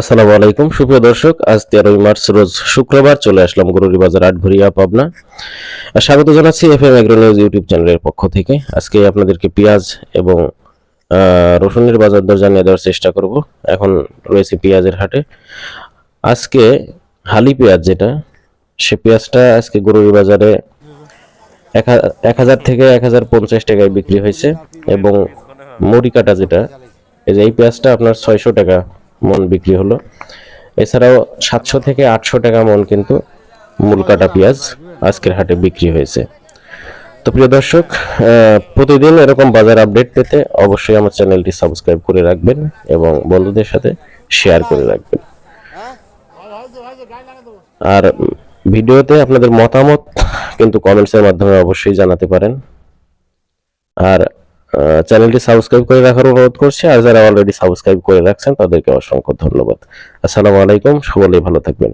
আসসালামু আলাইকুম সুপ্রিয় দর্শক, আজ 13ই মার্চ রোজ শুক্রবার চলে আসলাম গরুরি বাজার আটঘরিয়া পাবনা। স্বাগত জানাচ্ছি এফএম এগ্রো নিউজ ইউটিউব চ্যানেলের পক্ষ থেকে। আজকে আপনাদেরকে পেঁয়াজ এবং রসুনের বাজার দর জানিয়ে দেওয়ার চেষ্টা করব। এখন রয়েছে পেঁয়াজের হাটে। আজকে হালি পেঁয়াজ যেটা, সে পেঁয়াজটা আজকে গরুরি বাজারে 1000 থেকে 1050 টাকায় বিক্রি হয়েছে এবং মুড়ি কাটা যেটা, এই যে এই পেঁয়াজটা আপনার 600 টাকা মন বিক্রি হলো। এছাড়াও 700 থেকে 800 টাকা মন কিন্তু মূল কাটা পেঁয়াজ আজকের হাটে বিক্রি হয়েছে। তো প্রিয় দর্শক, প্রতিদিন এরকম বাজার আপডেট পেতে অবশ্যই আমার চ্যানেলটি সাবস্ক্রাইব করে রাখবেন এবং বন্ধুদের সাথে শেয়ার করে রাখবেন। আর ভিডিওতে আপনাদের মতামত কিন্তু কমেন্টসের মাধ্যমে অবশ্যই জানাতে পারেন। আর চ্যানেলটি সাবস্ক্রাইব করে রাখার অনুরোধ করছি। আর যারা অলরেডি সাবস্ক্রাইব করে রাখছেন তাদেরকে অসংখ্য ধন্যবাদ। আসসালামু আলাইকুম, সকলেই ভালো থাকবেন।